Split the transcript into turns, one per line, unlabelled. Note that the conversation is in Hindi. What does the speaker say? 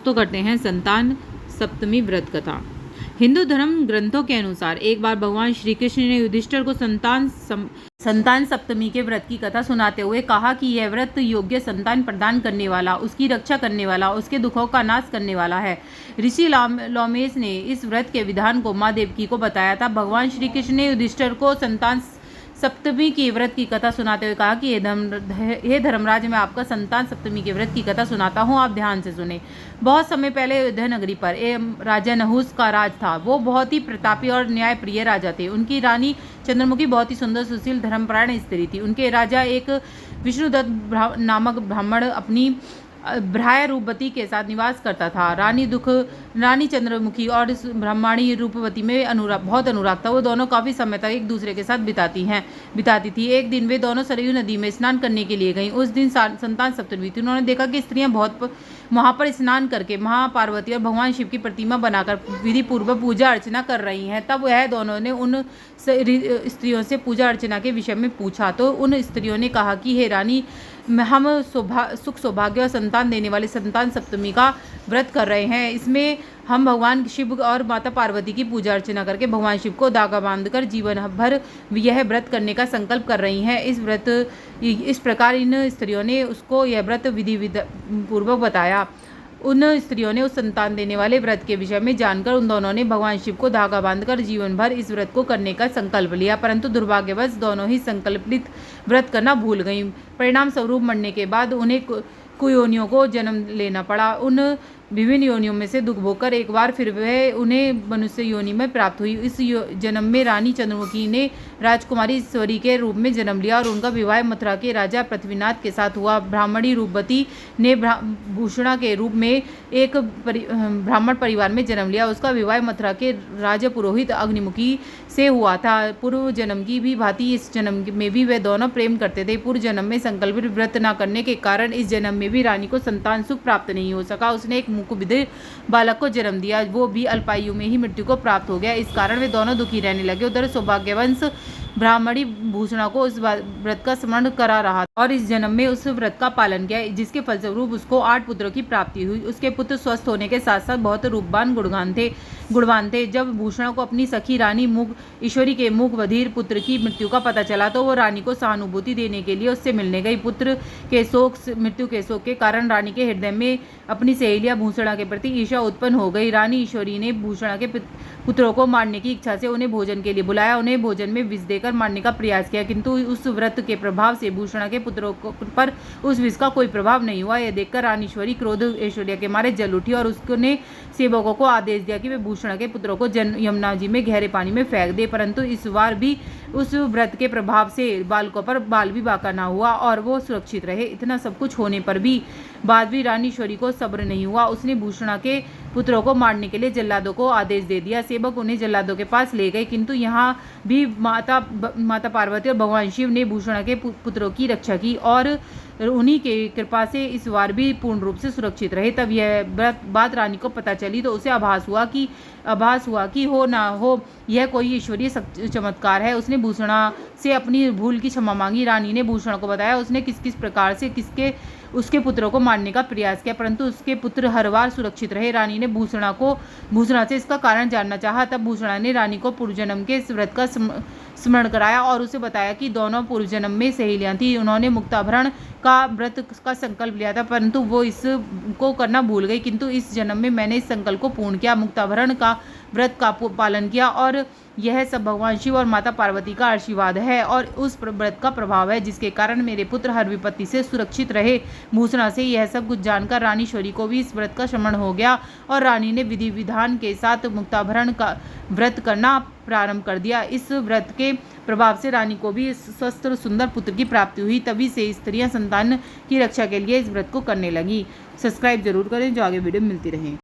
दोस्तों करते हैं संतान सप्तमी व्रत कथा। हिंदू धर्म ग्रंथों के अनुसार एक बार भगवान श्री कृष्ण ने युधिष्ठिर को संतान सप्तमी के व्रत की कथा सुनाते हुए कहा कि यह व्रत योग्य संतान प्रदान करने वाला, उसकी रक्षा करने वाला, उसके दुखों का नाश करने वाला है। ऋषि लोमेश ने इस व्रत के विधान को मां देवकी को बताया था। भगवान श्री कृष्ण ने युधिष्ठिर को संतान सप्तमी की व्रत की कथा सुनाते हुए कहा कि हे धर्मराज, मैं आपका संतान सप्तमी के व्रत की कथा सुनाता हूँ, आप ध्यान से सुने। बहुत समय पहले अयोध्या नगरी पर एक राजा नहुस का राज था। वो बहुत ही प्रतापी और न्यायप्रिय राजा थे। उनकी रानी चंद्रमुखी बहुत ही सुंदर, सुशील, धर्मपरायण स्त्री थी। उनके राजा एक विष्णुदत्त नामक ब्राह्मण अपनी भ्राय रूपवती के साथ निवास करता था। रानी चंद्रमुखी और ब्राह्मणी रूपवती में बहुत अनुराग था। वो दोनों काफी समय तक एक दूसरे के साथ बिताती थी। एक दिन वे दोनों सरयू नदी में स्नान करने के लिए गईं। उस दिन संतान सप्तमी थी। उन्होंने देखा कि स्त्रियां बहुत वहां पर स्नान करके महापार्वती और भगवान शिव की प्रतिमा बनाकर विधि पूर्वक पूजा अर्चना कर रही हैं। तब वह दोनों ने उन स्त्रियों से पूजा अर्चना के विषय में पूछा तो उन स्त्रियों ने कहा कि हे रानी, हम सुख सौभाग्य और संतान देने वाली संतान सप्तमी का व्रत कर रहे हैं। इसमें हम भगवान शिव और माता पार्वती की पूजा अर्चना करके भगवान शिव को धागा बांधकर जीवन भर यह व्रत करने का संकल्प कर रही हैं। इस प्रकार इन स्त्रियों ने उसको यह व्रत विधि पूर्वक बताया। उन स्त्रियों ने उस संतान देने वाले व्रत के विषय में जानकर उन दोनों ने भगवान शिव को धागा बांधकर जीवन भर इस व्रत को करने का संकल्प लिया, परंतु दुर्भाग्यवश दोनों ही संकल्पित व्रत करना भूल गईं। परिणाम स्वरूप मरने के बाद उन्हें कुयोनियों को जन्म लेना पड़ा। उन विभिन्न योनियों में से दुख भोगकर एक बार फिर वह उन्हें मनुष्य योनि में प्राप्त हुई। इस जन्म में रानी चंद्रमुखी ने राजकुमारी ईश्वरी के रूप में जन्म लिया और उनका विवाह मथुरा के राजा पृथ्वीनाथ के साथ हुआ। ब्राह्मणी रूपवती ने भूषणा के रूप में एक ब्राह्मण परिवार में जन्म लिया। उसका विवाह मथुरा के राजा पुरोहित अग्निमुखी से हुआ था। पूर्व जन्म की भी भांति इस जन्म में भी वे दोनों प्रेम करते थे। पूर्व जन्म में संकल्पित व्रत न करने के कारण इस जन्म में भी रानी को संतान सुख प्राप्त नहीं हो सका। उसने एक मुकुबधिर बालक को जन्म दिया, वो भी अल्पायु में ही मृत्यु को प्राप्त हो गया। इस कारण वे दोनों दुखी रहने लगे। उधर सौभाग्यवंश ब्राह्मणी भूषणा को उस व्रत का स्मरण करा रहा और इस जन्म में उस व्रत का पालन किया, जिसके फलस्वरूप उसको 8 पुत्रों की प्राप्ति हुई। उसके पुत्र स्वस्थ होने के साथ साथ बहुत रूपवान गुणवान थे। जब भूषणा को अपनी सखी रानी ईश्वरी के मुखबधिर पुत्र की मृत्यु का पता चला तो वो रानी को सहानुभूति देने के लिए उससे मिलने गई। मृत्यु के शोक के कारण रानी के हृदय में अपनी सहेलिया भूषणा के प्रति ईर्ष्या उत्पन्न हो गई। रानी ईश्वरी ने भूषणा के पुत्रों को मारने की इच्छा से उन्हें भोजन के लिए बुलाया। उन्हें भोजन में विष देकर मारने का प्रयास किया, किंतु उस व्रत के प्रभाव से भूषणा के पुत्रों पर उस विष का कोई प्रभाव नहीं हुआ। यह देखकर रानी ईश्वरी क्रोध ऐश्वर्या के मारे जल उठी और उसने सेवकों को आदेश दिया कि वे भूषणा के पुत्रों को यमुना जी में गहरे पानी में फेंक दे, परंतु इस बार भी उस व्रत के प्रभाव से बालकों पर बाल भी बाका ना हुआ और वो सुरक्षित रहे। इतना सब कुछ होने पर भी बाद भी रानी ईश्वरी को सब्र नहीं हुआ। उसने भूषणा के पुत्रों को मारने के लिए जल्लादों को आदेश दे दिया। सेवक उन्हें जल्लादों के पास ले गए, किंतु यहाँ भी माता पार्वती और भगवान शिव ने भूषणा के पुत्रों की रक्षा की और उन्हीं के कृपा से इस बार भी पूर्ण रूप से सुरक्षित रहे। तब यह बात रानी को पता चली तो उसे आभास हुआ कि हो ना हो यह कोई ईश्वरीय चमत्कार है। उसने भूषणा से अपनी भूल की क्षमा मांगी। रानी ने भूषणा को बताया उसने किस प्रकार से उसके पुत्रों को मारने का प्रयास किया, परंतु उसके पुत्र हर बार सुरक्षित रहे। रानी ने भूषणा से इसका कारण जानना चाहा। तब भूषणा ने रानी को पूर्व जन्म के इस व्रत का स्मरण कराया और उसे बताया कि दोनों पूर्व जन्म में सहेलियां थी। उन्होंने मुक्ताभरण का व्रत का संकल्प लिया था, परंतु वो इसको करना भूल गई, किंतु इस जन्म में मैंने इस संकल्प को पूर्ण किया, मुक्ताभरण का व्रत का पालन किया और यह सब भगवान शिव और माता पार्वती का आशीर्वाद है और उस व्रत का प्रभाव है, जिसके कारण मेरे पुत्र हर विपत्ति से सुरक्षित रहे। भूषणा से यह सब कुछ जानकर रानी ईश्वरी को भी इस व्रत का श्रवण हो गया और रानी ने विधि विधान के साथ मुक्ताभरण का व्रत करना प्रारंभ कर दिया। इस व्रत के प्रभाव से रानी को भी स्वस्थ सुंदर पुत्र की प्राप्ति हुई। तभी से स्त्रियां संतान की रक्षा के लिए इस व्रत को करने लगी। सब्सक्राइब जरूर करें जो आगे वीडियो मिलती रहे।